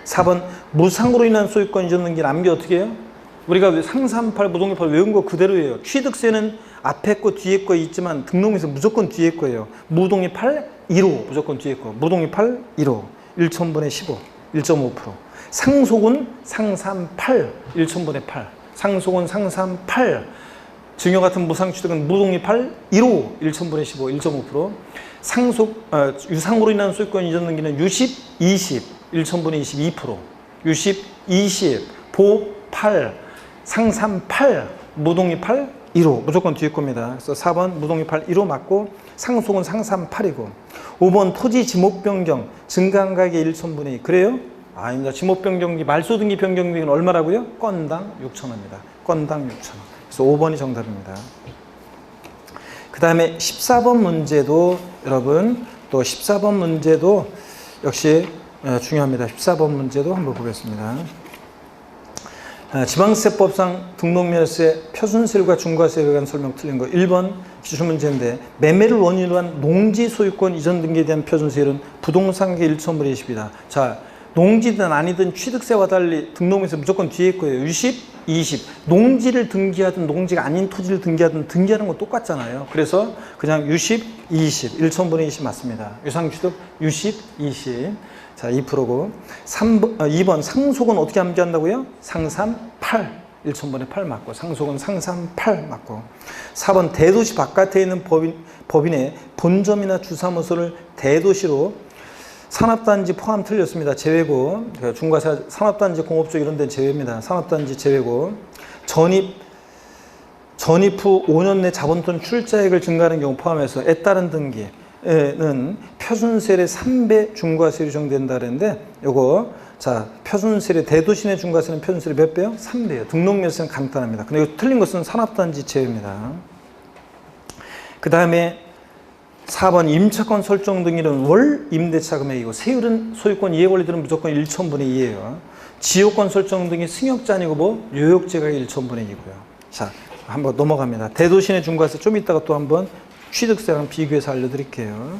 Speaker 1: 4번 무상으로 인한 소유권 이전 등기는 암기 어떻게 해요? 우리가 상삼팔 무동이팔 외운 거 그대로예요. 취득세는 앞에 거 뒤에 거 있지만 등록에서 무조건 뒤에 거예요. 무동이 8, 1호 무조건 뒤에 거. 무동이 8, 1호 1,000분의 15, 1.5%. 상속은 상삼8, 1,000분의 8. 상속은 상삼8. 증여 같은 무상취득은 무동이 8, 1호 1,000분의 15, 1.5%. 유상으로 인한 소유권 이전 등기는 유십, 20, 1,000분의 22%. 유십, 20, 보 8, 상삼 8, 무동이 8, 1호 무조건 뒤에 겁니다. 그래서 4번 무동이 8, 1호 맞고 상속은 상삼 8이고 5번 토지 지목 변경 증가한 가액의 1,000분의 2 그래요? 아닙니다. 지목 변경기 말소 등기 변경 등기는 얼마라고요? 건당 6,000원입니다. 건당 6,000원. 그래서 5번이 정답입니다. 그 다음에 14번 문제도 여러분 또 14번 문제도 역시 중요합니다. 14번 문제도 한번 보겠습니다. 지방세법상 등록면허세 표준세율과 중과세율에 관한 설명 틀린 거 1번 기출문제인데 매매를 원인으로 한 농지 소유권 이전 등기에 대한 표준세율은 부동산계 1,000분의 20이다. 자, 농지든 아니든 취득세와 달리 등록면허세 무조건 뒤에 거예요. 60, 20. 농지를 등기하든 농지가 아닌 토지를 등기하든 등기하는 건 똑같잖아요. 그래서 그냥 60, 20. 1,000분의 20 맞습니다. 유상취득 60, 20. 자, 2%고 2번 상속은 어떻게 암기한다고요? 상삼 8, 1,000분의 8 맞고 상속은 상삼 8 맞고 4번 대도시 바깥에 있는 법인의 본점이나 주사무소를 대도시로 산업단지 포함 틀렸습니다. 제외고 중과세 산업단지 공업적 이런 데는 제외입니다. 산업단지 제외고 전입 후 5년 내 자본 또는 출자액을 증가하는 경우 포함해서 에 따른 등기 는 표준세율의 3배 중과세율이 적용된다 그랬는데 요거 자 표준세율의 대도시 내 중과세는 표준세율이 몇 배요? 3배요. 등록면허세는 간단합니다. 근데 이거 틀린 것은 산업단지 제외입니다. 그 다음에 4번 임차권 설정 등일은 월 임대차 금액이고 세율은 소유권 이해권리들은 무조건 1천분의 2예요. 지역권 설정 등이 승역자 아니고 뭐 요역제가 1천분의 2고요. 자, 한번 넘어갑니다. 대도시내 중과세 좀 이따가 또 한번 취득세랑 비교해서 알려드릴게요.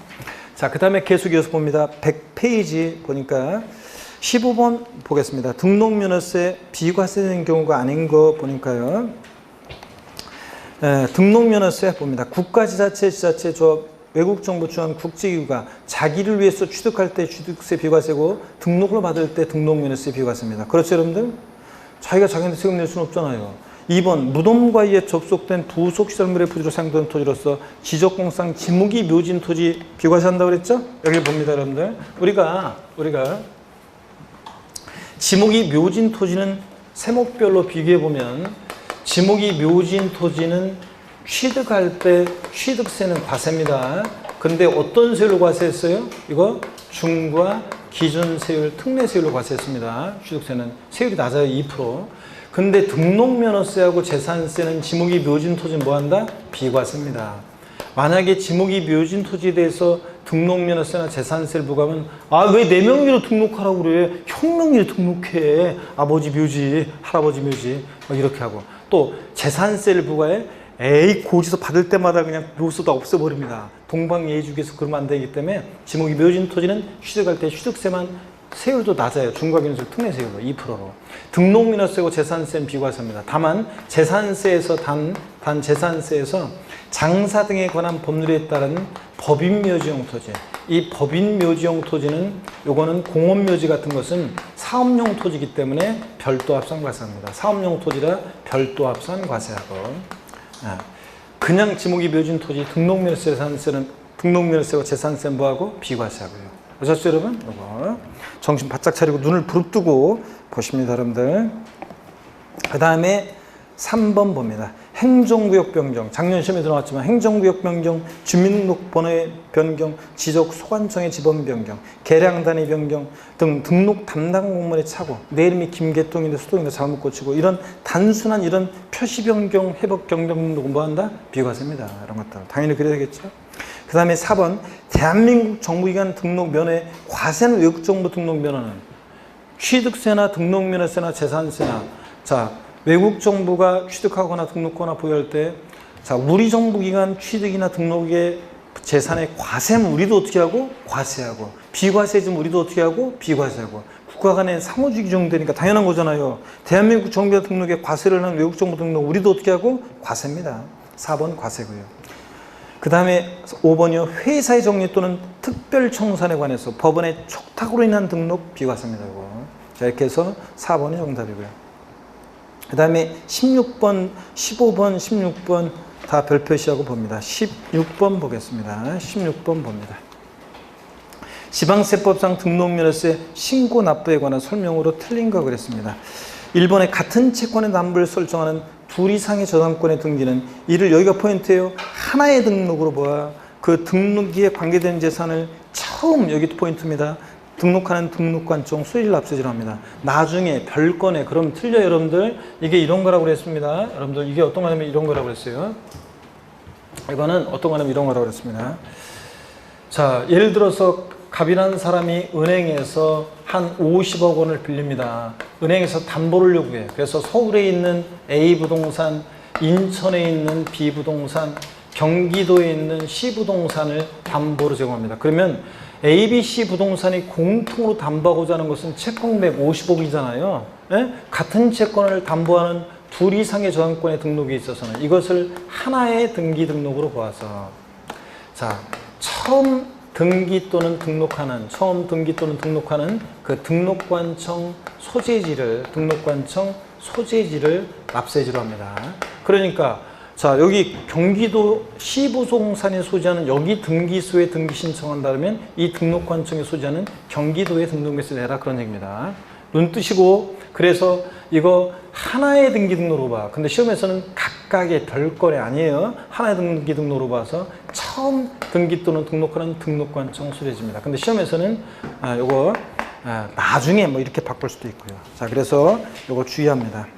Speaker 1: 자, 그 다음에 계속 이어서 봅니다. 100페이지 보니까 15번 보겠습니다. 등록면허세 비과세된 경우가 아닌 거 보니까요. 등록면허세 봅니다. 국가지자체, 지자체, 조합, 외국정부 주한 국제기구가 자기를 위해서 취득할 때 취득세 비과세고 등록을 받을 때 등록면허세 비과세입니다. 그렇죠, 여러분들? 자기가 자기한테 세금 낼 수는 없잖아요. 2번 무덤과 이에 접속된 부속시설물의 부지로 사용되는 토지로서 지적공상 지목이 묘진 토지 비과세한다고 그랬죠? 여기 봅니다, 여러분들. 우리가 지목이 묘진 토지는 세목별로 비교해보면 지목이 묘진 토지는 취득할 때 취득세는 과세입니다. 근데 어떤 세율로 과세했어요? 이거 중과 기준세율, 특례세율로 과세했습니다. 취득세는 세율이 낮아요. 2%. 근데 등록면허세하고 재산세는 지목이 묘진 토지는 뭐한다? 비과세입니다. 만약에 지목이 묘진 토지에 대해서 등록면허세나 재산세를 부과하면 왜 내 명의로 등록하라고 그래? 형 명의로 등록해. 아버지 묘지, 할아버지 묘지 이렇게 하고 또 재산세를 부과해? 에이 고지서 받을 때마다 그냥 묘소도 없애버립니다. 동방예의주기에서 그러면 안 되기 때문에 지목이 묘진 토지는 취득할 때 취득세만 세율도 낮아요. 중과기준세율 특례세율로 2%로. 등록면허세고 재산세는 비과세입니다. 다만 재산세에서 단 재산세에서 장사 등에 관한 법률에 따른 법인묘지용 토지. 이 법인묘지용 토지는 요거는 공원묘지 같은 것은 사업용 토지이기 때문에 별도 합산 과세합니다. 사업용 토지라 별도 합산 과세하고 그냥 지목이 묘진 토지 등록면허세 재산세는 등록면허세와 재산세는 뭐하고 비과세하고요. 아셨죠, 여러분? 이거 정신 바짝 차리고 눈을 부릅뜨고 보십니다, 여러분들. 그 다음에 3번 봅니다. 행정구역 변경. 작년 시험에 들어왔지만 행정구역 변경, 주민등록번호의 변경, 지적 소관청의 지번 변경, 계량 단위 변경 등 등록 담당 공무원의 착오. 내 이름이 김계통인데 수동인데 잘못 고치고 이런 단순한 이런 표시 변경, 회복 변경 등록은 뭐한다? 비과세입니다. 이런 것들 당연히 그래야겠죠. 그 다음에 4번 대한민국 정부기관 등록 면허의 과세는 외국정부 등록 면허는 취득세나 등록면허세나 재산세나 외국 정부가 취득하거나 등록하거나 보유할 때 우리 정부 기관 취득이나 등록의 재산의 과세는 우리도 어떻게 하고? 과세하고 비과세지만 우리도 어떻게 하고? 비과세하고 국가 간에 상호주의 규정되니까 당연한 거잖아요. 대한민국 정부가 등록에 과세를 한 외국 정부 등록 우리도 어떻게 하고? 과세입니다. 4번 과세고요. 그 다음에 5번이요. 회사의 정리 또는 특별청산에 관해서 법원의 촉탁으로 인한 등록 비과세입니다. 이거. 자, 이렇게 해서 4번이 정답이고요. 그 다음에 16번, 15번, 16번 다 별표시하고 봅니다. 16번 보겠습니다. 16번 봅니다. 지방세법상 등록면허세 신고 납부에 관한 설명으로 틀린 거 그랬습니다. 1번에 같은 채권의 납부를 설정하는 둘 이상의 저당권의 등기는 이를 여기가 포인트예요. 하나의 등록으로 봐. 그 등록기에 관계된 재산을 처음 여기 포인트입니다. 등록하는 등록관청 수익을 납세지로 합니다. 나중에 별건에 그럼 틀려요, 여러분들. 이게 이런 거라고 그랬습니다. 여러분들 이게 어떤 거냐면 이런 거라고 그랬어요. 이거는 어떤 거냐면 이런 거라고 그랬습니다. 자, 예를 들어서 갑이라는 사람이 은행에서 한 50억 원을 빌립니다. 은행에서 담보를 요구해. 그래서 서울에 있는 A 부동산, 인천에 있는 B 부동산, 경기도에 있는 C 부동산을 담보로 제공합니다. 그러면 ABC 부동산이 공통으로 담보하고자 하는 것은 채권금액 50억이잖아요. 예? 같은 채권을 담보하는 둘 이상의 저당권의 등록에 있어서는 이것을 하나의 등기 등록으로 보아서 처음 등기 또는 등록하는 그 등록관청 소재지를 납세지로 합니다. 그러니까 여기 경기도 시부동산이 소지하는 여기 등기소에 등기 신청한다면 이 등록관청에 소지하는 경기도에 등록세를 내라 그런 얘기입니다. 눈 뜨시고 그래서 이거 하나의 등기 등록으로 봐. 근데 시험에서는 각각의 별거래 아니에요. 하나의 등기 등록으로 봐서 처음 등기 또는 등록하는 등록관청 소재지입니다. 근데 시험에서는 요거 나중에 뭐 이렇게 바꿀 수도 있고요. 그래서 요거 주의합니다.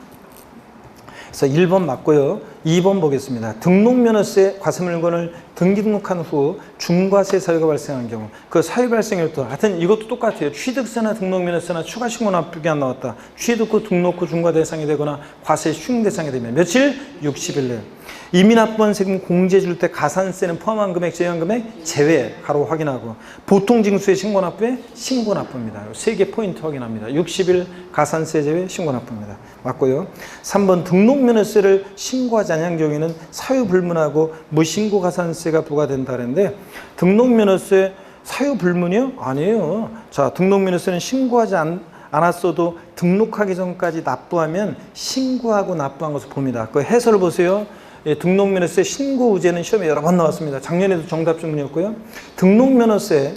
Speaker 1: 그래서 1번 맞고요. 2번 보겠습니다. 등록면허세 과세물건을 등기 등록한 후 중과세 사유가 발생한 경우 그 사유 발생일도 하여튼 이것도 똑같아요. 취득세나 등록면허세나 추가신고 납부기 안 나왔다. 취득 후 등록 후 중과 대상이 되거나 과세 추징 대상이 되면 며칠? 60일 내에. 이미 납부한 세금 공제해 줄 때 가산세는 포함한 금액, 제외한 금액 제외 가로 확인하고 보통 징수의 신고 납부에 신고 납부입니다. 세 개 포인트 확인합니다. 60일 가산세 제외 신고 납부입니다. 맞고요. 3번 등록면허세를 신고하지 않은 경우에는 사유 불문하고 무신고 가산세가 부과된다 그랬는데 등록면허세 사유 불문이요? 아니에요. 자, 등록면허세는 신고하지 않았어도 등록하기 전까지 납부하면 신고하고 납부한 것을 봅니다. 그 해설을 보세요. 예, 등록면허세 신고 의제는 시험에 여러 번 나왔습니다. 작년에도 정답 질문이었고요. 등록면허세를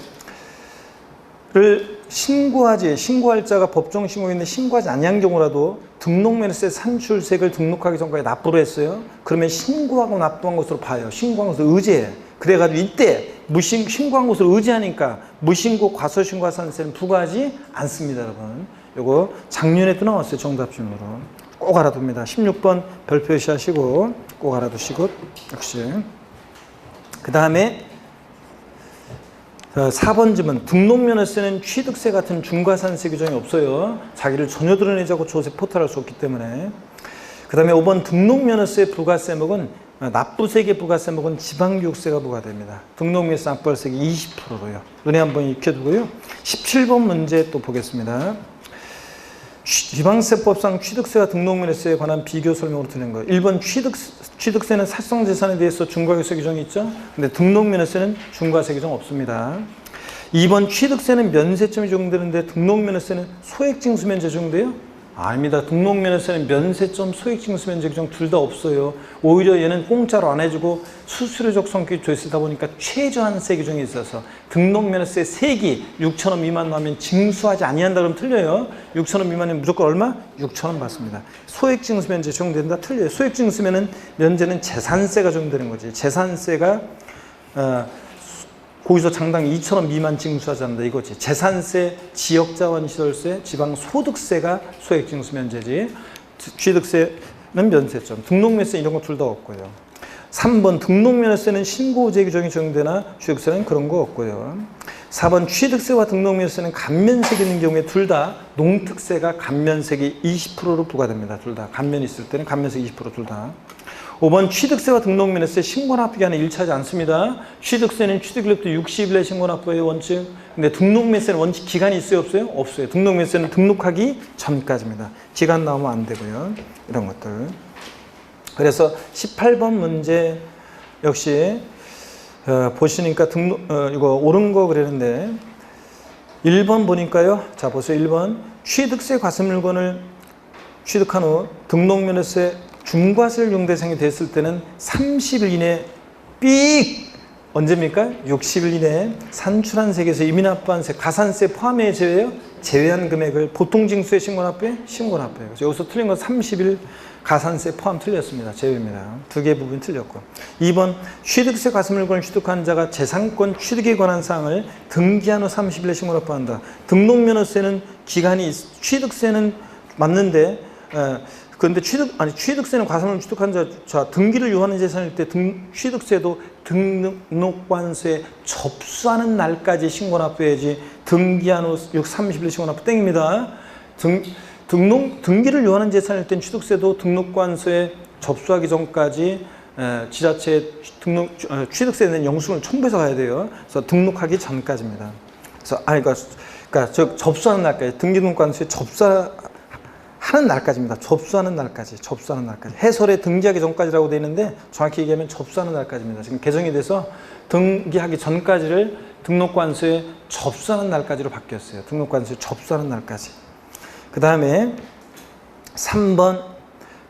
Speaker 1: 신고할 자가 법정 신고인데 신고하지 않은 경우라도 등록면허세 산출세액을 등록하기 전까지 납부를 했어요. 그러면 신고하고 납부한 것으로 봐요. 신고한 것을 의제해. 그래가지고 이때 신고한 것을 의제하니까 무신고 과소신고 가산세는 부과하지 않습니다, 여러분. 요거 작년에도 나왔어요, 정답 질문으로. 꼭 알아둡니다. 16번 별 표시하시고 꼭 알아두시고 역시. 그 다음에 4번 질문. 등록면허세는 취득세 같은 중과산세 규정이 없어요. 자기를 전혀 드러내자고 조세 포탈할 수 없기 때문에. 그 다음에 5번 등록면허세 부가세목은 납부세계 부가세목은 지방교육세가 부과됩니다. 등록면허세 납부세계 20%로요. 눈에 한번 익혀두고요. 17번 문제 또 보겠습니다. 지방세법상 취득세와 등록면허세에 관한 비교 설명으로 드리는 거예요. 1번 취득세는 사실상재산에 대해서 중과세 규정이 있죠. 근데 등록면허세는 중과세 규정 없습니다. 2번 취득세는 면세점이 적용되는데 등록면허세는 소액징수면제 적용돼요? 아닙니다. 등록면허세는 면세점, 소액징수면제 규정 둘 다 없어요. 오히려 얘는 공짜로 안 해주고 수수료적 성격이 들어있다 보니까 최저한세 규정이 있어서 등록면허세 3기 6,000원 미만 나오면 징수하지 아니한다 그러면 틀려요. 6,000원 미만이면 무조건 얼마? 6,000원 받습니다. 소액징수면제 적용된다? 틀려요. 소액징수면은 면제는 재산세가 적용되는 거지. 재산세가 거기서 장당 2,000원 미만 징수하지 않는다 이거지. 재산세, 지역자원시설세, 지방소득세가 소액징수면제지. 취득세는 면세점. 등록면허세 이런 거 둘 다 없고요. 3번 등록면허세는 신고의제 규정이 적용되나 취득세는 그런 거 없고요. 4번 취득세와 등록면허세는 감면세가 있는 경우에 둘 다 농특세가 감면세기 20%로 부과됩니다. 둘 다. 감면이 있을 때는 감면세기 20% 둘 다. 5번 취득세와 등록면허세 신고 납부기한은 일치하지 않습니다. 취득세는 취득일로부터 60일 내 신고 납부의 원칙. 근데 등록면허세는 원칙 기간이 있어요, 없어요? 없어요. 등록면허세는 등록하기 전까지입니다. 기간 나오면 안 되고요. 이런 것들. 그래서 18번 문제 역시 보시니까 이거 옳은 거 그랬는데 1번 보니까요. 자, 보세요. 1번 취득세 과세물건을 취득한 후 등록면허세 중과세를 용대상이 됐을 때는 30일 이내 삑! 언제입니까? 60일 이내에 산출한 세계에서 이미 납부한 세, 가산세 포함해 제외요? 제외한 금액을 보통 징수에 신고 납부에? 신고 납부예요. 그래서 여기서 틀린 건 30일 가산세 포함 틀렸습니다. 제외입니다. 두 개 부분 틀렸고. 2번 취득세 과세물건을 취득한 자가 재산권 취득에 관한 사항을 등기한 후 30일에 신고 납부한다. 등록면허세는 기간이 취득세는 맞는데 그런데 취득세는 과세물을 취득한 자 등기를 요하는 재산일 때 취득세도 등록관세에 접수하는 날까지 신고 납부해야지 등기한 후 30일 신고 납부 땡입니다. 등기를 요하는 재산일 땐 취득세도 등록관세에 접수하기 전까지 지자체 취득세에 대한 영수증을 첨부해서 가야 돼요. 그래서 등록하기 전까지입니다. 그래서 그러니까 접수하는 날까지 등기등록관세에 하는 날까지입니다. 접수하는 날까지. 해설에 등기하기 전까지라고 되어 있는데 정확히 얘기하면 접수하는 날까지입니다. 지금 개정이 돼서 등기하기 전까지를 등록관세에 접수하는 날까지로 바뀌었어요. 등록관세에 접수하는 날까지. 그 다음에 3번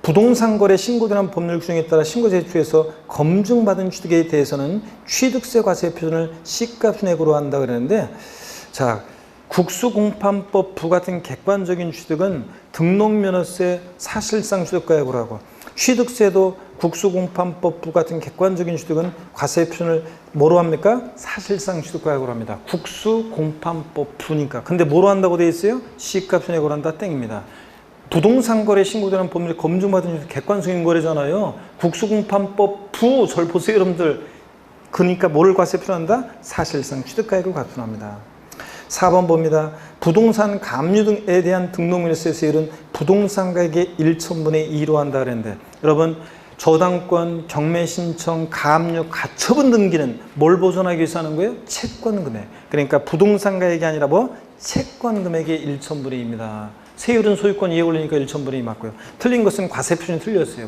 Speaker 1: 부동산 거래 신고되는 법률 규정에 따라 신고 제출해서 검증받은 취득에 대해서는 취득세 과세 표준을 시가순액으로 한다 그랬는데 자 국수공판법 부같은 객관적인 취득은 등록면허세 사실상 취득가액으로 하고 취득세도 국수공판법 부같은 객관적인 취득은 과세 표준을 뭐로 합니까? 사실상 취득가액으로 합니다. 국수공판법 부니까. 근데 뭐로 한다고 되어 있어요? 시가순액으로 한다 땡입니다. 부동산 거래 신고되는 법률이 검증받은 객관적인 거래잖아요. 국수공판법 부 절 보세요, 여러분들. 그러니까 뭐를 과세표현한다? 사실상 취득가액을 과세표현합니다. 4번 봅니다. 부동산 감유 등에 대한 등록면허세 세율은 부동산 가액의 1,000분의 2로 한다 그랬는데, 여러분 저당권, 경매 신청, 감유, 가처분 등기는 뭘 보존하기 위해서 하는 거예요? 채권 금액. 그러니까 부동산 가액이 아니라 뭐? 채권 금액의 1,000분의 2입니다. 세율은 소유권 이해 권리니까 1,000분의 2 맞고요. 틀린 것은 과세 표준이 틀렸어요.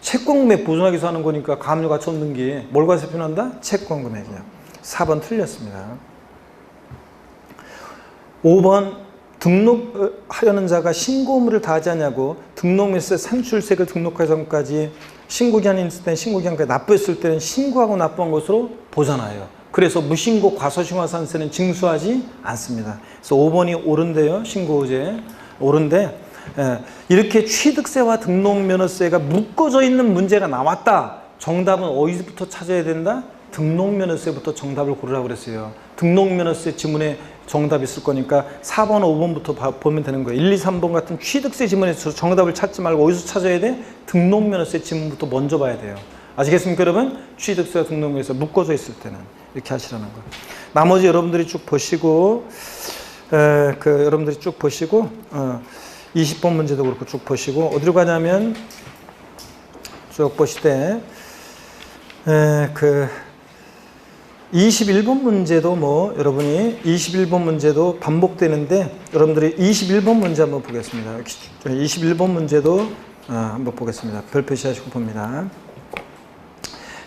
Speaker 1: 채권 금액 보존하기 위해서 하는 거니까 감유, 가처분 등기 뭘 과세 표현한다? 채권 금액이요. 4번 틀렸습니다. 5번 등록하려는 자가 신고 의무를 다하지 않냐고 등록면허세 산출세액을 등록하기 전까지 신고기한이 있을 때는 신고기한까지 납부했을 때는 신고하고 납부한 것으로 보잖아요. 그래서 무신고 과소신고산세는 징수하지 않습니다. 그래서 5번이 옳은데요. 신고의제 옳은데, 이렇게 취득세와 등록면허세가 묶어져 있는 문제가 나왔다. 정답은 어디부터 찾아야 된다? 등록면허세부터 정답을 고르라고 그랬어요. 등록면허세 지문에 정답이 있을 거니까 4번, 5번부터 보면 되는 거예요. 1, 2, 3번 같은 취득세 지문에서 정답을 찾지 말고 어디서 찾아야 돼? 등록면허세 지문부터 먼저 봐야 돼요. 아시겠습니까, 여러분? 취득세와 등록면허세 묶어져 있을 때는 이렇게 하시라는 거. 나머지 여러분들이 쭉 보시고, 여러분들이 쭉 보시고, 20번 문제도 그렇고 쭉 보시고, 어디로 가냐면 쭉 보시되, 21번 문제도 뭐 여러분이 21번 문제도 반복되는데, 여러분들이 21번 문제 한번 보겠습니다. 21번 문제도 한번 보겠습니다. 별 표시하시고 봅니다.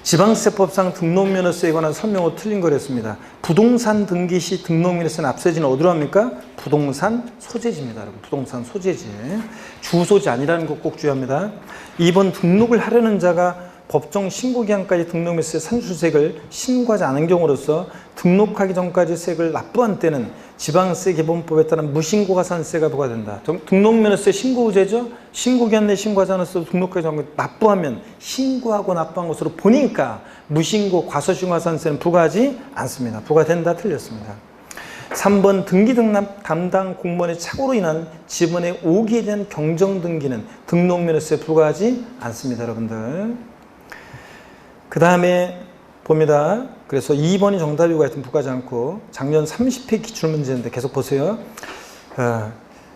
Speaker 1: 지방세법상 등록면허세에 관한 설명으로 틀린 거랬습니다. 부동산 등기 시 등록면허세는 앞세지는 어디로 합니까? 부동산 소재지입니다. 여러분. 부동산 소재지. 주소지 아니라는 거 꼭 주의합니다. 2번 등록을 하려는 자가 법정 신고기한까지 등록면허세 산출세액을 신고하지 않은 경우로서 등록하기 전까지 세액을 납부한 때는 지방세 기본법에 따른 무신고가산세가 부과된다. 등록면허세 신고의제죠. 신고기한 내 신고하지 않았어도 등록하기 전까지 납부하면 신고하고 납부한 것으로 보니까 무신고 과소신고가산세는 부과하지 않습니다. 부과된다. 틀렸습니다. 3번 등기 등록 담당 공무원의 착오로 인한 지분의 오기에 대한 경정등기는 등록면허세 부과하지 않습니다. 여러분들. 그 다음에 봅니다. 그래서 2번이 정답이고 하여튼 부과하지 않고, 작년 30회 기출문제인데 계속 보세요.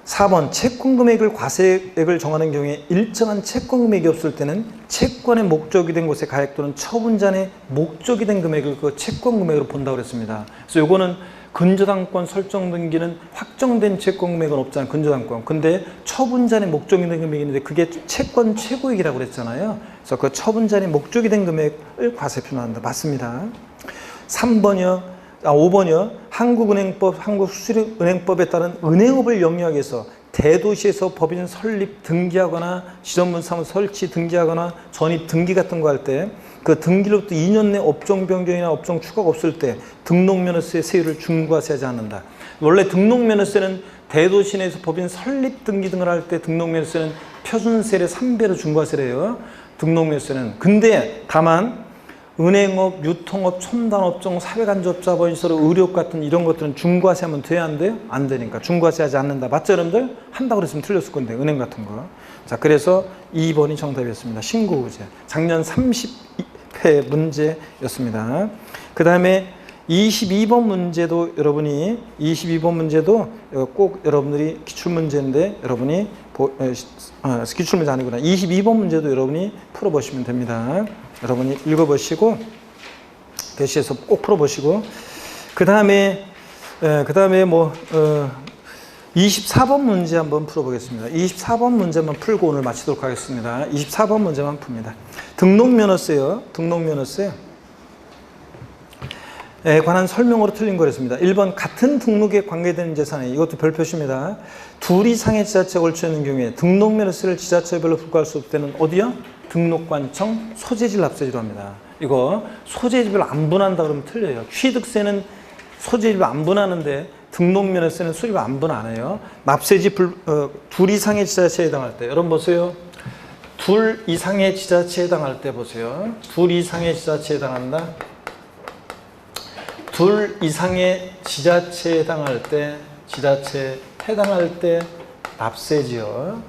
Speaker 1: 4번 채권금액을 과세액을 정하는 경우에 일정한 채권금액이 없을 때는 채권의 목적이 된 곳의 가액 또는 처분잔의 목적이 된 금액을 그 채권금액으로 본다고 그랬습니다. 그래서 요거는 근저당권 설정 등기는 확정된 채권 금액은 없잖아요. 근저당권. 근데 처분잔의 목적이 된 금액이 있는데 그게 채권 최고액이라고 그랬잖아요. 그래서 그 처분잔의 목적이 된 금액을 과세 표현한다. 맞습니다. 5번이요. 한국은행법, 한국수출은행법에 따른 은행업을 영위하기 위해서 대도시에서 법인 설립 등기하거나 지점분 사무소 설치 등기하거나 전입 등기 같은 거 할 때 그 등기로부터 2년 내 업종 변경이나 업종 추가가 없을 때 등록면허세 세율을 중과세하지 않는다. 원래 등록면허세는 대도시 내에서 법인 설립 등기 등을 할 때 등록면허세는 표준세율의 3배로 중과세래요. 등록면허세는. 근데 다만 은행업, 유통업, 첨단업종, 사회간접자본시설, 의료업 같은 이런 것들은 중과세하면 돼야 안 돼요? 안 되니까 중과세하지 않는다. 맞죠, 여러분들? 한다고 그랬으면 틀렸을 건데, 은행 같은 거. 자, 그래서 2번이 정답이었습니다. 신고의제. 작년 30회 문제였습니다. 그 다음에 22번 문제도 여러분이 22번 문제도 꼭 여러분들이 기출문제인데 여러분이 기출문제 아니구나. 22번 문제도 여러분이 풀어보시면 됩니다. 여러분이 읽어보시고 교시에서 꼭 풀어보시고 그 다음에 24번 문제 한번 풀어보겠습니다. 24번 문제만 풀고 오늘 마치도록 하겠습니다. 24번 문제만 풉니다. 등록면허세요. 등록면허세 관한 설명으로 틀린 거였습니다. 1번 같은 등록에 관계되는 재산에 이것도 별표시입니다. 둘 이상의 지자체가 걸쳐 있는 경우에 등록면허세를 지자체별로 부과할 수 없을 때는 어디요? 등록관청 소재질 납세지로 합니다. 이거 소재지별 안 분한다 그러면 틀려요. 취득세는 소재지별 안 분하는데 등록면허세는 소재지별 안 분하 안 해요. 납세지 둘 이상의 지자체에 해당할 때 여러분 보세요. 둘 이상의 지자체에 해당할 때 보세요. 둘 이상의 지자체에 해당한다. 둘 이상의 지자체에 해당할 때 납세지요.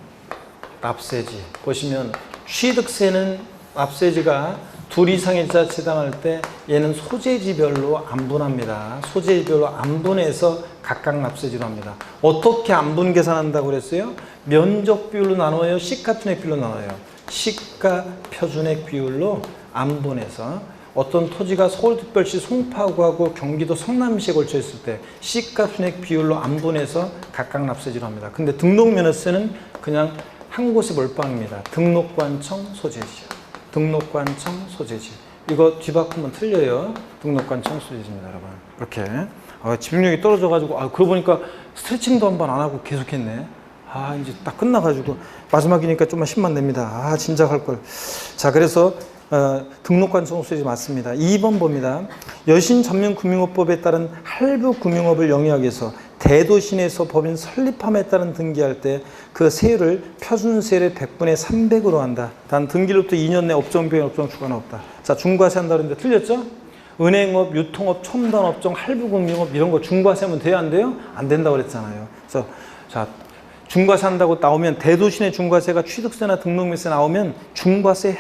Speaker 1: 납세지. 보시면 취득세는 납세지가 둘 이상의 자 채당할 때 얘는 소재지별로 안분합니다. 소재지별로 안분해서 각각 납세지로 합니다. 어떻게 안분 계산한다고 그랬어요? 면적 비율로 나눠요? 시가준액 비율로 나눠요? 시가 표준액 비율로 안분해서 어떤 토지가 서울특별시 송파구하고 경기도 성남시에 걸쳐 있을 때 시가순액 비율로 안분해서 각각 납세지로 합니다. 근데 등록면허세는 그냥 한 곳에 몰빵입니다. 등록관청 소재지요. 등록관청 소재지. 이거 뒤바꾸면 틀려요. 등록관청 소재지입니다, 여러분. 이렇게. 집중력이 떨어져가지고, 그러고 보니까 스트레칭도 한 번 안 하고 계속했네. 이제 딱 끝나가지고 마지막이니까 좀만 힘만 냅니다. 진작할 걸. 자, 그래서 등록관청 소재지 맞습니다. 2번 봅니다. 여신전문금융업법에 따른 할부금융업을 영위하기 위해서 대도시 내에서 법인 설립함에 따른 등기할 때 그 세율을 표준세율의 100분의 300으로 한다. 단 등기로부터 2년 내 업종 비용 업종 추가는 없다. 자, 중과세 한다 그랬는데 틀렸죠? 은행업, 유통업, 첨단업종, 할부금융업 이런 거 중과세하면 돼요? 안 돼요? 안 된다고 그랬잖아요. 그래서 자, 중과세 한다고 나오면 대도시 내 중과세가 취득세나 등록면세 나오면 중과세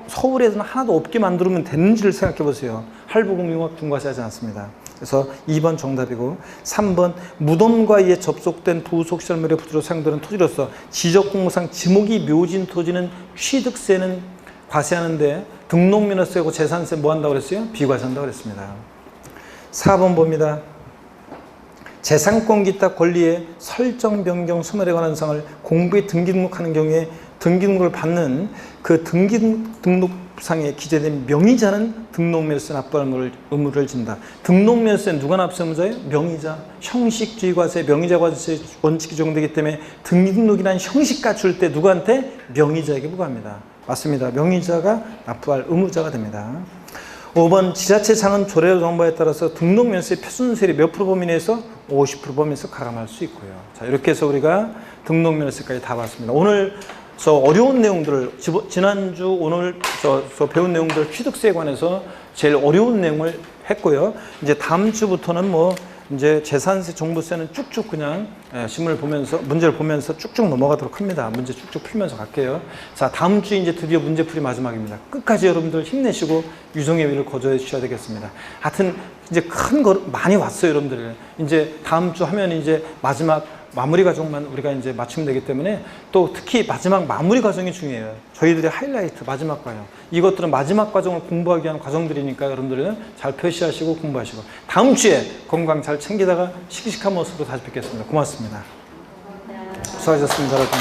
Speaker 1: 서울에서는 하나도 없게 만들면 되는지를 생각해 보세요. 할부금융업 중과세 하지 않습니다. 그래서 2번 정답이고 3번 무덤과 이에 접속된 부속시설물의 부지로 사용되는 토지로서 지적공무상 지목이 묘진 토지는 취득세는 과세하는데 등록면허세하고 재산세 뭐 한다고 그랬어요? 비과세한다고 그랬습니다. 4번 봅니다. 재산권 기타 권리의 설정 변경 소멸에 관한 사항을 공부에 등기 등록하는 경우에 등기 등록을 받는 그 등기 등록상에 기재된 명의자는 등록면허세 납부할 의무를 진다. 등록면허세는 누가 납세 의무자예요? 명의자. 형식주의 과세, 명의자 과세 원칙이 적용되기 때문에 등기 등록이란 형식 갖출 때 누구한테? 명의자에게 부과합니다. 맞습니다. 명의자가 납부할 의무자가 됩니다. 5번 지자체 상은 조례 정보에 따라서 등록면세 표준세율이 몇 프로 범위 내에서 50% 범위에서 가감할 수 있고요. 자, 이렇게 해서 우리가 등록면세까지 다 봤습니다. 오늘 저 어려운 내용들을 지난주 오늘 저 배운 내용들 취득세에 관해서 제일 어려운 내용을 했고요. 이제 다음 주부터는 뭐 이제 재산세, 종부세는 쭉쭉 그냥 시문을 보면서 문제를 보면서 쭉쭉 넘어가도록 합니다. 문제 쭉쭉 풀면서 갈게요. 자, 다음 주 이제 드디어 문제풀이 마지막입니다. 끝까지 여러분들 힘내시고 유종의 미를 거저해 주셔야 되겠습니다. 하여튼 이제 큰 거 많이 왔어요, 여러분들. 이제 다음 주 하면 이제 마지막 마무리 과정만 우리가 이제 맞추면 되기 때문에 또 특히 마지막 마무리 과정이 중요해요. 저희들의 하이라이트 마지막 과정. 이것들은 마지막 과정을 공부하기 위한 과정들이니까 여러분들은 잘 표시하시고 공부하시고 다음 주에 건강 잘 챙기다가 씩씩한 모습으로 다시 뵙겠습니다. 고맙습니다. 수고하셨습니다, 여러분.